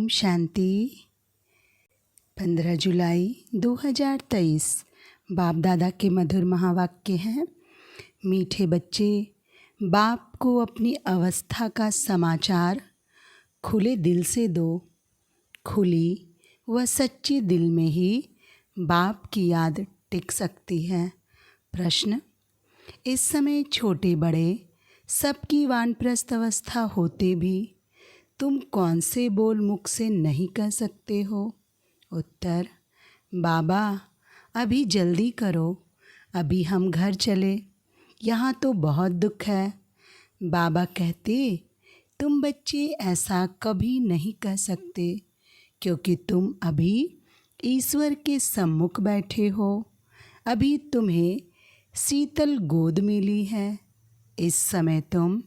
ओम शांति। 15 जुलाई 2023 बाप दादा के मधुर महावाक्य हैं। मीठे बच्चे, बाप को अपनी अवस्था का समाचार खुले दिल से दो। खुली व सच्ची दिल में ही बाप की याद टिक सकती है। प्रश्न: इस समय छोटे बड़े सबकी वानप्रस्थ अवस्था होते भी तुम कौन से बोल मुख से नहीं कह सकते हो? उत्तर: बाबा, अभी जल्दी करो, अभी हम घर चले, यहाँ तो बहुत दुख है। बाबा कहते, तुम बच्चे ऐसा कभी नहीं कह सकते, क्योंकि तुम अभी ईश्वर के सम्मुख बैठे हो। अभी तुम्हें शीतल गोद मिली है। इस समय तुम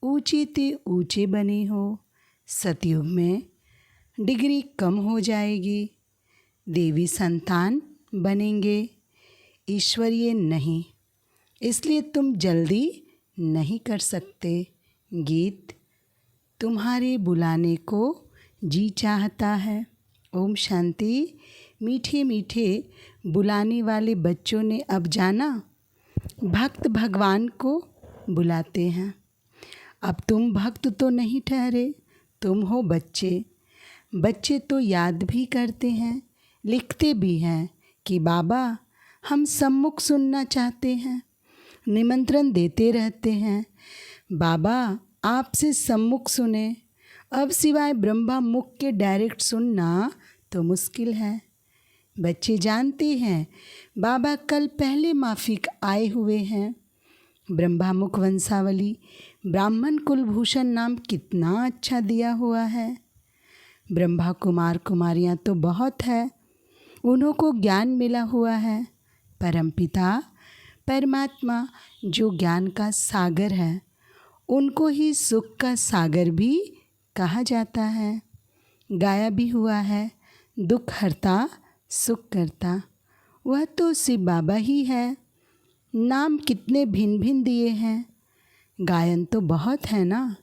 ऊंचे ते ऊंचे बने हो। सतयुग में डिग्री कम हो जाएगी, देवी संतान बनेंगे, ईश्वरीय नहीं। इसलिए तुम जल्दी नहीं कर सकते। गीत: तुम्हारे बुलाने को जी चाहता है। ओम शांति। मीठे मीठे बुलाने वाले बच्चों ने अब जाना, भक्त भगवान को बुलाते हैं। अब तुम भक्त तो नहीं ठहरे, तुम हो बच्चे। बच्चे तो याद भी करते हैं, लिखते भी हैं कि बाबा हम सम्मुख सुनना चाहते हैं। निमंत्रण देते रहते हैं, बाबा आपसे सम्मुख सुने। अब सिवाय ब्रह्मा मुख के डायरेक्ट सुनना तो मुश्किल है। बच्चे जानते हैं बाबा कल पहले माफिक आए हुए हैं। ब्रह्मा मुख वंशावली ब्राह्मण कुलभूषण नाम कितना अच्छा दिया हुआ है। ब्रह्मा कुमार कुमारियाँ तो बहुत है, उन्हों को ज्ञान मिला हुआ है। परमपिता परमात्मा जो ज्ञान का सागर है, उनको ही सुख का सागर भी कहा जाता है। गाया भी हुआ है, दुख हरता सुख करता। वह तो शिव बाबा ही है। नाम कितने भिन्न भिन्न दिए हैं, गायन तो बहुत है ना।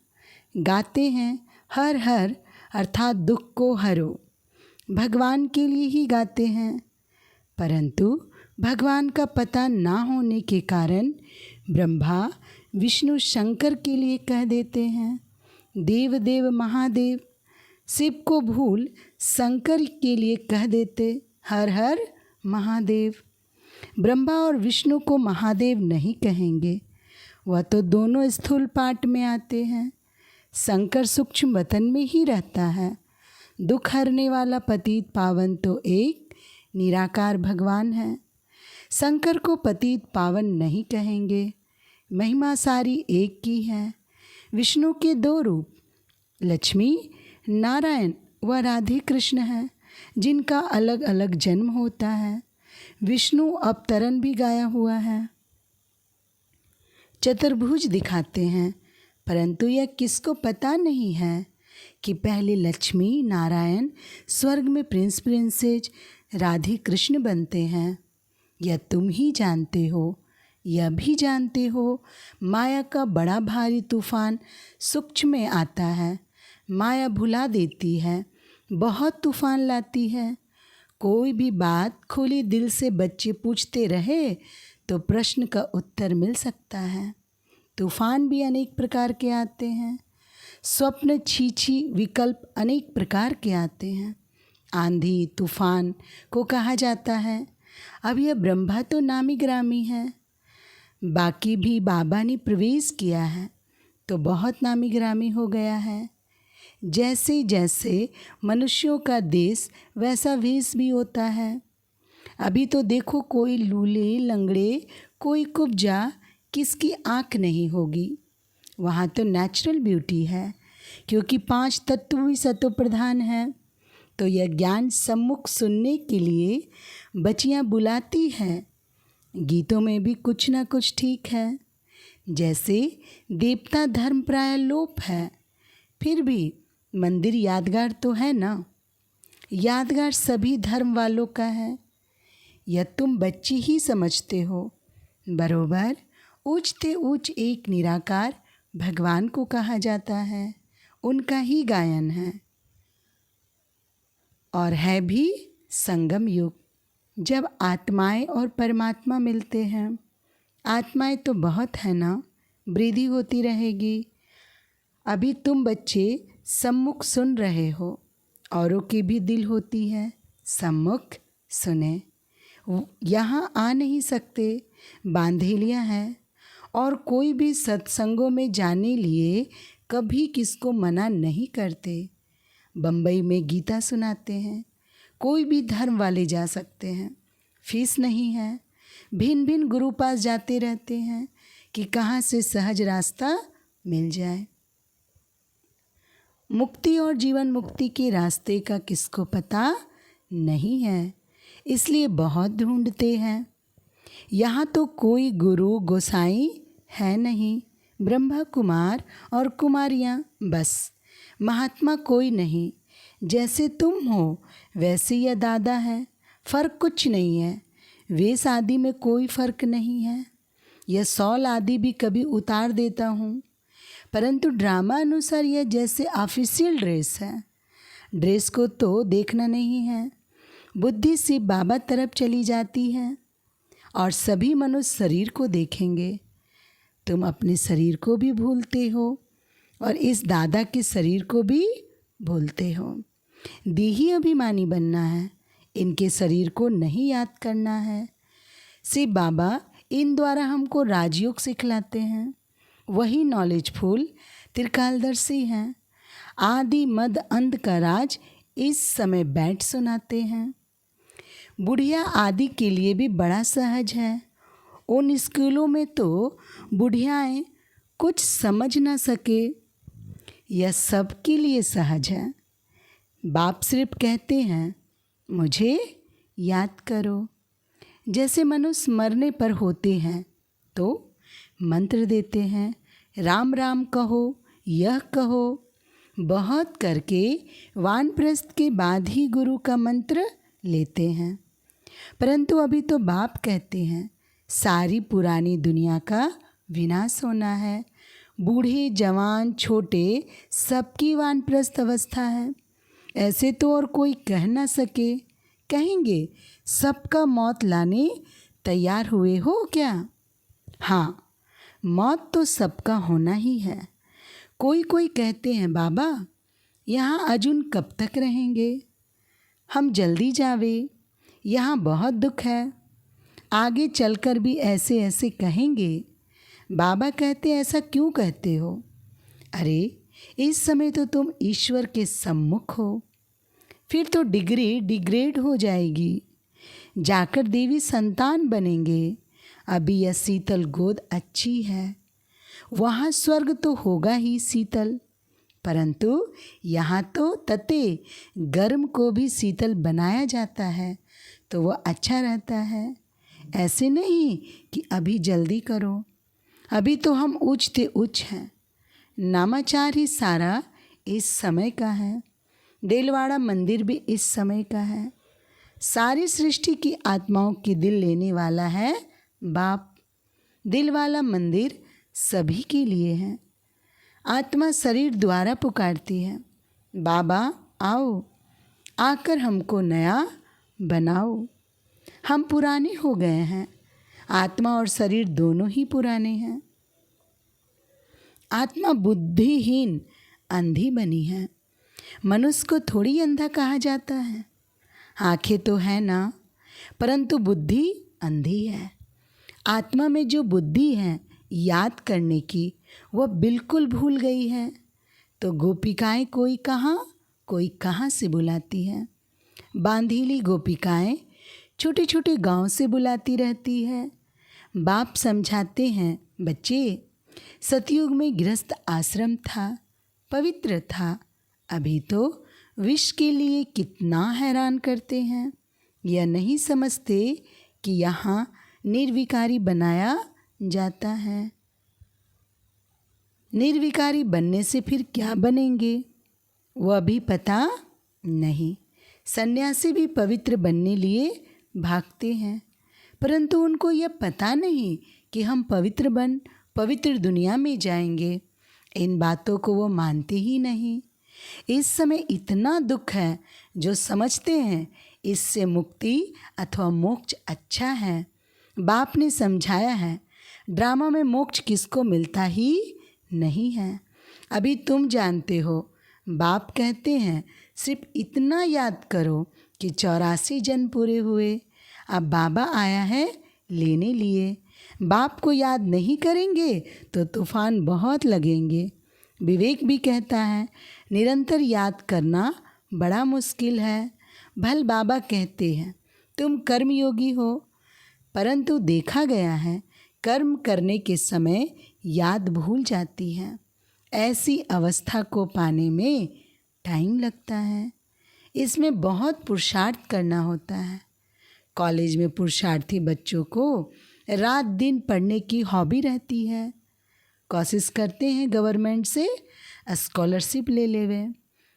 गाते हैं हर हर अर्थात दुख को हरो, भगवान के लिए ही गाते हैं। परंतु भगवान का पता ना होने के कारण ब्रह्मा विष्णु शंकर के लिए कह देते हैं देव देव महादेव। शिव को भूल शंकर के लिए कह देते हर हर महादेव। ब्रह्मा और विष्णु को महादेव नहीं कहेंगे, वह तो दोनों स्थूल पाठ में आते हैं। शंकर सूक्ष्म वतन में ही रहता है। दुख हरने वाला पतित पावन तो एक निराकार भगवान है। शंकर को पतित पावन नहीं कहेंगे, महिमा सारी एक की है। विष्णु के दो रूप लक्ष्मी नारायण व राधे कृष्ण हैं, जिनका अलग अलग जन्म होता है। विष्णु अवतरण भी गाया हुआ है, चतुर्भुज दिखाते हैं। परंतु यह किसको पता नहीं है कि पहले लक्ष्मी नारायण स्वर्ग में प्रिंस प्रिंसेस राधे कृष्ण बनते हैं। यह तुम ही जानते हो। यह भी जानते हो माया का बड़ा भारी तूफान सूक्ष्म में आता है। माया भुला देती है, बहुत तूफान लाती है। कोई भी बात खुली दिल से बच्चे पूछते रहे तो प्रश्न का उत्तर मिल सकता है। तूफान भी अनेक प्रकार के आते हैं। स्वप्न छीछी विकल्प अनेक प्रकार के आते हैं। आंधी तूफान को कहा जाता है। अब यह ब्रह्मा तो नामी ग्रामी है, बाकी भी बाबा ने प्रवेश किया है तो बहुत नामी ग्रामी हो गया है। जैसे जैसे मनुष्यों का देश वैसा वेश भी होता है। अभी तो देखो कोई लूले लंगड़े, कोई कुब्जा, किसकी आँख नहीं होगी। वहाँ तो नेचुरल ब्यूटी है, क्योंकि 5 तत्व भी सतो प्रधान हैं। तो यह ज्ञान सम्मुख सुनने के लिए बच्चियाँ बुलाती हैं। गीतों में भी कुछ ना कुछ ठीक है। जैसे देवता धर्म प्राय लोप है, फिर भी मंदिर यादगार तो है ना। यादगार सभी धर्म वालों का है। यह तुम बच्चे ही समझते हो। बरोबर ऊंचते ऊंच एक निराकार भगवान को कहा जाता है, उनका ही गायन है। और है भी संगम युग, जब आत्माएं और परमात्मा मिलते हैं। आत्माएं तो बहुत है ना, वृद्धि होती रहेगी। अभी तुम बच्चे सम्मुख सुन रहे हो, औरों की भी दिल होती है सम्मुख सुने। यहाँ आ नहीं सकते, बांधेलियाँ हैं, और कोई भी सत्संगों में जाने लिए कभी किसको मना नहीं करते। बम्बई में गीता सुनाते हैं, कोई भी धर्म वाले जा सकते हैं, फीस नहीं है। भिन्न भिन्न गुरु पास जाते रहते हैं कि कहाँ से सहज रास्ता मिल जाए। मुक्ति और जीवन मुक्ति के रास्ते का किसको पता नहीं है, इसलिए बहुत ढूंढते हैं। यहाँ तो कोई गुरु गोसाई है नहीं, ब्रह्मा कुमार और कुमारियाँ बस, महात्मा कोई नहीं। जैसे तुम हो वैसे यह दादा है, फ़र्क कुछ नहीं है। वेश आदि में कोई फ़र्क नहीं है। यह सौल आदि भी कभी उतार देता हूँ, परंतु ड्रामा अनुसार यह जैसे ऑफिशियल ड्रेस है। ड्रेस को तो देखना नहीं है, बुद्धि सिर्फ बाबा तरफ चली जाती है और सभी मनुष्य शरीर को देखेंगे। तुम अपने शरीर को भी भूलते हो और इस दादा के शरीर को भी भूलते हो। देही अभिमानी बनना है, इनके शरीर को नहीं याद करना है। सिर्फ बाबा इन द्वारा हमको राजयोग सिखलाते हैं, वही नॉलेजफुल त्रिकालदर्शी हैं। आदि मद अंत का राज इस समय बैठ सुनाते हैं। बुढ़िया आदि के लिए भी बड़ा सहज है। उन स्कूलों में तो बुढ़ियाएँ कुछ समझ ना सके, यह सबके लिए सहज है। बाप सिर्फ कहते हैं मुझे याद करो। जैसे मनुष्य मरने पर होते हैं तो मंत्र देते हैं, राम राम कहो, यह कहो। बहुत करके वानप्रस्थ के बाद ही गुरु का मंत्र लेते हैं। परंतु अभी तो बाप कहते हैं सारी पुरानी दुनिया का विनाश होना है। बूढ़े जवान छोटे सबकी वानप्रस्थ अवस्था है। ऐसे तो और कोई कह ना सके। कहेंगे सबका मौत लाने तैयार हुए हो क्या? हाँ, मौत तो सबका होना ही है। कोई कोई कहते हैं बाबा यहाँ अजुन कब तक रहेंगे, हम जल्दी जावे, यहाँ बहुत दुख है। आगे चलकर भी ऐसे ऐसे कहेंगे। बाबा कहते ऐसा क्यों कहते हो? अरे इस समय तो तुम ईश्वर के सम्मुख हो, फिर तो डिग्री डिग्रेड हो जाएगी, जाकर देवी संतान बनेंगे। अभी यह शीतल गोद अच्छी है, वहाँ स्वर्ग तो होगा ही शीतल, परंतु यहाँ तो तते गर्म को भी शीतल बनाया जाता है तो वह अच्छा रहता है। ऐसे नहीं कि अभी जल्दी करो, अभी तो हम उच्चते उच्च हैं। नामाचार ही सारा इस समय का है। दिलवाड़ा मंदिर भी इस समय का है। सारी सृष्टि की आत्माओं की दिल लेने वाला है बाप। दिल वाला मंदिर सभी के लिए है। आत्मा शरीर द्वारा पुकारती है, बाबा आओ, आकर हमको नया बनाओ। हम पुराने हो गए हैं, आत्मा और शरीर दोनों ही पुराने हैं। आत्मा बुद्धिहीन अंधी बनी है। मनुष्य को थोड़ी अंधा कहा जाता है। आंखें तो है ना, परंतु बुद्धि अंधी है। आत्मा में जो बुद्धि है याद करने की, वह बिल्कुल भूल गई है। तो गोपिकाएं कोई कहाँ से बुलाती हैं। बांधीली गोपिकाएं छोटे छोटे गांव से बुलाती रहती है। बाप समझाते हैं, बच्चे सतयुग में गृहस्थ आश्रम था, पवित्र था। अभी तो विष के लिए कितना हैरान करते हैं। यह नहीं समझते कि यहाँ निर्विकारी बनाया जाता है। निर्विकारी बनने से फिर क्या बनेंगे वह भी पता नहीं। सन्यासी भी पवित्र बनने लिए भागते हैं, परंतु उनको यह पता नहीं कि हम पवित्र बन पवित्र दुनिया में जाएंगे। इन बातों को वो मानते ही नहीं। इस समय इतना दुख है, जो समझते हैं इससे मुक्ति अथवा मोक्ष अच्छा है। बाप ने समझाया है, ड्रामा में मोक्ष किसको मिलता ही नहीं है। अभी तुम जानते हो, बाप कहते हैं सिर्फ इतना याद करो कि 84 जन्म पूरे हुए, अब बाबा आया है लेने लिए। बाप को याद नहीं करेंगे तो तूफान बहुत लगेंगे। विवेक भी कहता है, निरंतर याद करना बड़ा मुश्किल है। भल बाबा कहते हैं तुम कर्मयोगी हो, परंतु देखा गया है कर्म करने के समय याद भूल जाती है। ऐसी अवस्था को पाने में टाइम लगता है। इसमें बहुत पुरुषार्थ करना होता है। कॉलेज में पुरुषार्थी बच्चों को रात दिन पढ़ने की हॉबी रहती है। कोशिश करते हैं गवर्नमेंट से स्कॉलरशिप ले लेवे,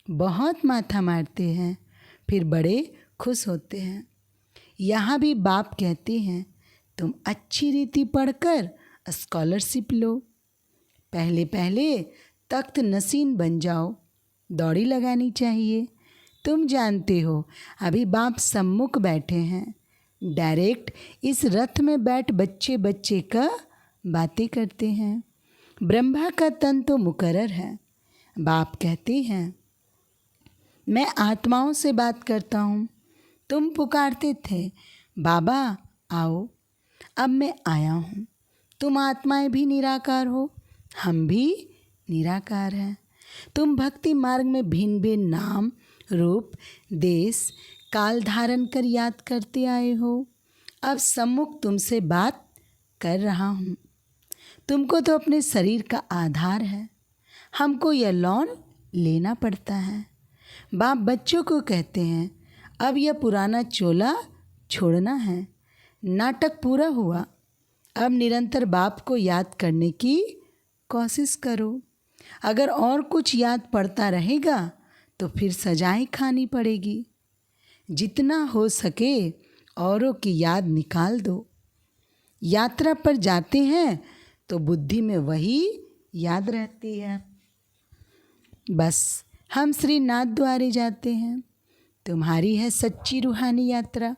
बहुत माथा मारते हैं, फिर बड़े खुश होते हैं। यहाँ भी बाप कहते हैं तुम अच्छी रीति पढ़कर स्कॉलरशिप लो, पहले पहले तख्त नसीन बन जाओ। दौड़ी लगानी चाहिए। तुम जानते हो अभी बाप सम्मुख बैठे हैं, डायरेक्ट इस रथ में बैठ बच्चे बच्चे का बातें करते हैं। ब्रह्मा का तन तो मुकर्रर है। बाप कहते हैं मैं आत्माओं से बात करता हूँ। तुम पुकारते थे बाबा आओ, अब मैं आया हूँ। तुम आत्माएं भी निराकार हो, हम भी निराकार हैं। तुम भक्ति मार्ग में भिन्न भिन्न नाम रूप देश काल धारण कर याद करते आए हो। अब सम्मुख तुमसे बात कर रहा हूँ। तुमको तो अपने शरीर का आधार है, हमको यह लॉन लेना पड़ता है। बाप बच्चों को कहते हैं अब यह पुराना चोला छोड़ना है। नाटक पूरा हुआ, अब निरंतर बाप को याद करने की कोशिश करो। अगर और कुछ याद पड़ता रहेगा तो फिर सजाएं खानी पड़ेगी। जितना हो सके औरों की याद निकाल दो। यात्रा पर जाते हैं तो बुद्धि में वही याद रहती है। बस हम श्री नाथ द्वारे जाते हैं। तुम्हारी है सच्ची रूहानी यात्रा।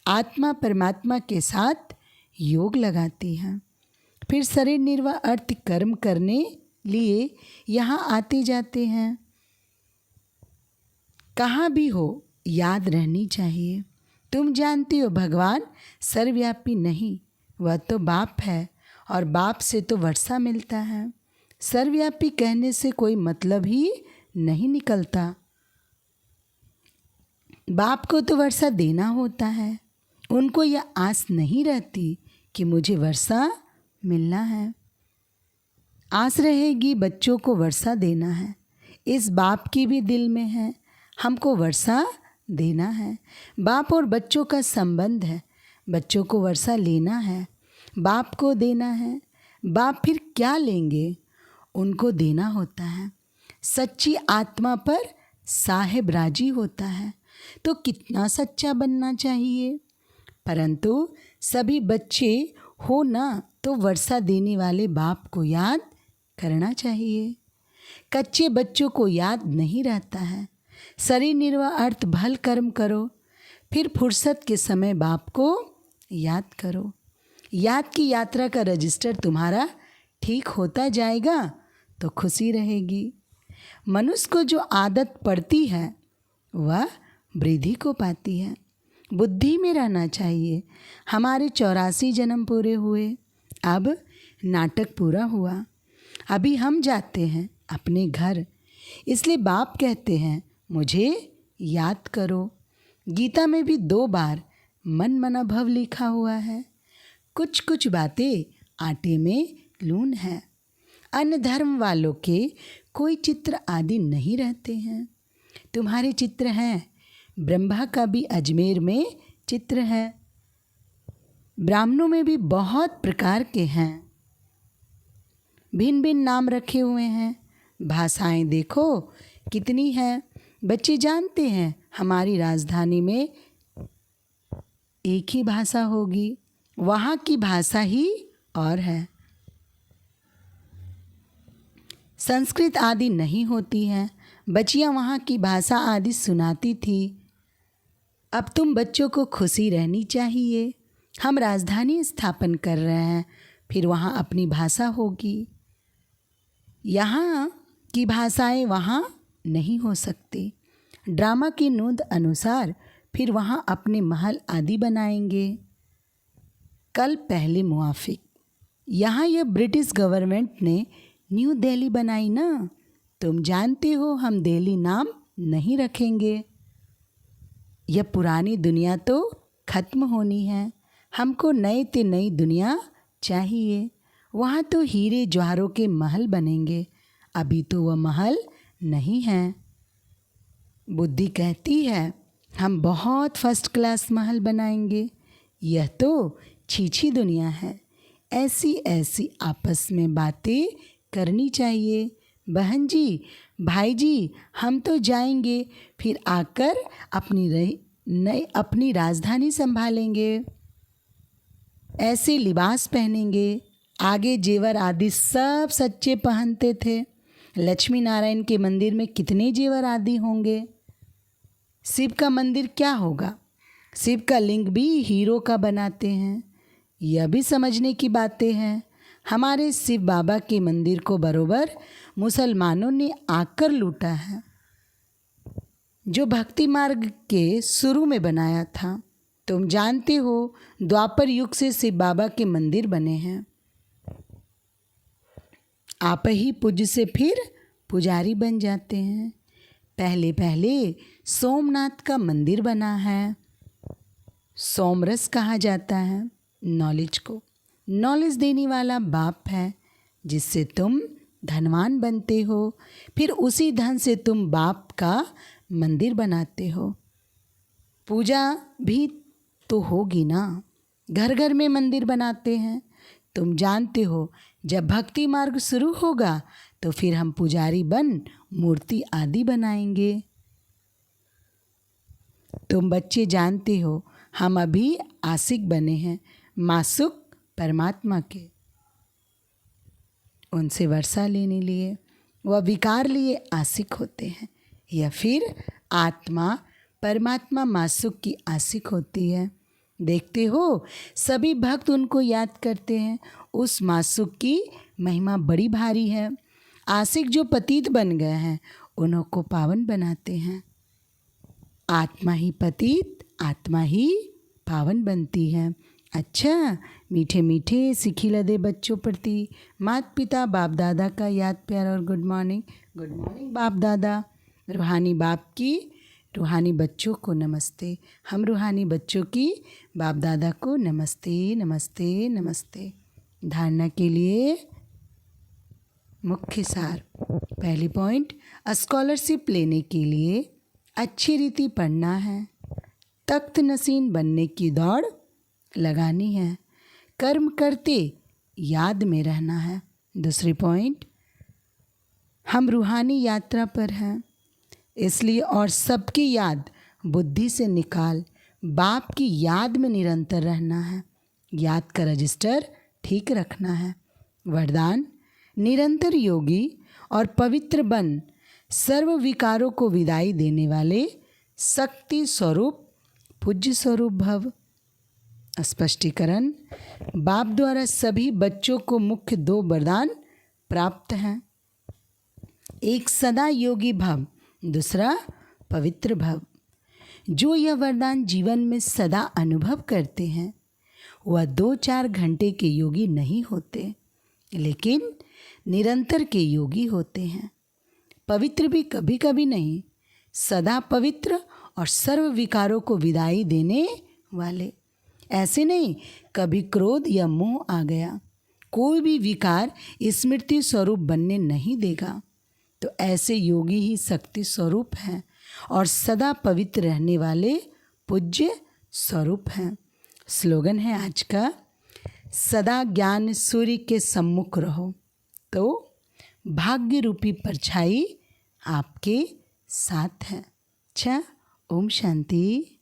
आत्मा परमात्मा के साथ योग लगाती है, फिर शरीर निर्वाह अर्थ कर्म करने लिए यहाँ आते जाते हैं। कहाँ भी हो याद रहनी चाहिए। तुम जानते हो भगवान सर्वव्यापी नहीं, वह तो बाप है और बाप से तो वर्षा मिलता है। सर्वव्यापी कहने से कोई मतलब ही नहीं निकलता। बाप को तो वर्षा देना होता है। उनको यह आस नहीं रहती कि मुझे वर्षा मिलना है। आस रहेगी बच्चों को वर्षा देना है। इस बाप की भी दिल में है, हमको वर्षा देना है। बाप और बच्चों का संबंध है, बच्चों को वर्षा लेना है, बाप को देना है। बाप फिर क्या लेंगे, उनको देना होता है। सच्ची आत्मा पर साहेब राजी होता है, तो कितना सच्चा बनना चाहिए। परंतु सभी बच्चे हो ना तो वर्षा देने वाले बाप को याद करना चाहिए। कच्चे बच्चों को याद नहीं रहता है। शरीर निर्वाह अर्थ भल कर्म करो, फिर फुर्सत के समय बाप को याद करो। याद की यात्रा का रजिस्टर तुम्हारा ठीक होता जाएगा तो खुशी रहेगी। मनुष्य को जो आदत पड़ती है वह वृद्धि को पाती है। बुद्धि में रहना चाहिए। हमारे 84 जन्म पूरे हुए, अब नाटक पूरा हुआ। अभी हम जाते हैं अपने घर, इसलिए बाप कहते हैं मुझे याद करो। गीता में भी 2 बार मन मना भव लिखा हुआ है। कुछ कुछ बातें आटे में लून है। अन्य धर्म वालों के कोई चित्र आदि नहीं रहते हैं, तुम्हारे चित्र हैं। ब्रह्मा का भी अजमेर में चित्र है। ब्राह्मणों में भी बहुत प्रकार के हैं, भिन्न भिन्न नाम रखे हुए हैं। भाषाएं देखो कितनी हैं। बच्चे जानते हैं हमारी राजधानी में एक ही भाषा होगी, वहाँ की भाषा ही और है। संस्कृत आदि नहीं होती है, बच्चियाँ वहाँ की भाषा आदि सुनाती थी। अब तुम बच्चों को खुशी रहनी चाहिए। हम राजधानी स्थापन कर रहे हैं, फिर वहाँ अपनी भाषा होगी। यहाँ की भाषाएं वहाँ नहीं हो सकती। ड्रामा की नोंद अनुसार फिर वहाँ अपने महल आदि बनाएंगे। कल पहले मुआफिक, यहाँ यह ब्रिटिश गवर्नमेंट ने न्यू दिल्ली बनाई ना। तुम जानते हो हम दिल्ली नाम नहीं रखेंगे। यह पुरानी दुनिया तो खत्म होनी है। हमको नई दुनिया चाहिए। वहाँ तो हीरे जवाहरों के महल बनेंगे। अभी तो वह महल नहीं है। बुद्धि कहती है हम बहुत फर्स्ट क्लास महल बनाएंगे। यह तो छीछी दुनिया है। ऐसी ऐसी आपस में बातें करनी चाहिए। बहन जी, भाई जी, हम तो जाएंगे, फिर आकर अपनी राजधानी संभालेंगे। ऐसे लिबास पहनेंगे। आगे जेवर आदि सब सच्चे पहनते थे। लक्ष्मी नारायण के मंदिर में कितने जेवर आदि होंगे। शिव का मंदिर क्या होगा। शिव का लिंग भी हीरो का बनाते हैं। यह भी समझने की बातें हैं। हमारे शिव बाबा के मंदिर को बरोबर मुसलमानों ने आकर लूटा है, जो भक्ति मार्ग के शुरू में बनाया था। तुम जानते हो द्वापर युग से शिव बाबा के मंदिर बने हैं। आप ही पूज्य से फिर पुजारी बन जाते हैं। पहले पहले सोमनाथ का मंदिर बना है। सोमरस कहा जाता है नॉलेज को। नॉलेज देने वाला बाप है, जिससे तुम धनवान बनते हो। फिर उसी धन से तुम बाप का मंदिर बनाते हो। पूजा भी तो होगी ना। घर घर में मंदिर बनाते हैं। तुम जानते हो जब भक्ति मार्ग शुरू होगा तो फिर हम पुजारी बन मूर्ति आदि बनाएंगे। तुम बच्चे जानते हो हम अभी आशिक बने हैं, मासुक परमात्मा के। उनसे वर्षा लेने लिए वह विकार लिए आशिक होते हैं, या फिर आत्मा परमात्मा मासुक की आशिक होती है। देखते हो सभी भक्त उनको याद करते हैं। उस मासुक की महिमा बड़ी भारी है। आशिक जो पतित बन गए हैं उन्हों को पावन बनाते हैं। आत्मा ही पतित, आत्मा ही पावन बनती है। अच्छा, मीठे मीठे सिखी लदे बच्चों प्रति माता पिता बाप दादा का याद प्यार और गुड मॉर्निंग। गुड मॉर्निंग बाप दादा। रूहानी बाप की रूहानी बच्चों को नमस्ते। हम रूहानी बच्चों की बाप दादा को नमस्ते नमस्ते नमस्ते। धारणा के लिए मुख्य सार। पहली पॉइंट, स्कॉलरशिप लेने के लिए अच्छी रीति पढ़ना है। तख्त नसीन बनने की दौड़ लगानी है। कर्म करते याद में रहना है। दूसरी पॉइंट, हम रूहानी यात्रा पर हैं, इसलिए और सबकी याद बुद्धि से निकाल बाप की याद में निरंतर रहना है। याद का रजिस्टर ठीक रखना है। वरदान, निरंतर योगी और पवित्र बन सर्व विकारों को विदाई देने वाले शक्ति स्वरूप पूज्य स्वरूप भव। स्पष्टीकरण, बाप द्वारा सभी बच्चों को मुख्य 2 वरदान प्राप्त हैं। एक सदा योगी भव, दूसरा पवित्र भव। जो यह वरदान जीवन में सदा अनुभव करते हैं वह 2-4 घंटे के योगी नहीं होते, लेकिन निरंतर के योगी होते हैं। पवित्र भी कभी कभी नहीं, सदा पवित्र और सर्व विकारों को विदाई देने वाले। ऐसे नहीं कभी क्रोध या मोह आ गया, कोई भी विकार स्मृति स्वरूप बनने नहीं देगा। तो ऐसे योगी ही शक्ति स्वरूप हैं और सदा पवित्र रहने वाले पूज्य स्वरूप हैं। स्लोगन है आज का, सदा ज्ञान सूर्य के सम्मुख रहो तो भाग्य रूपी परछाई आपके साथ है। अच्छा, ओम शांति।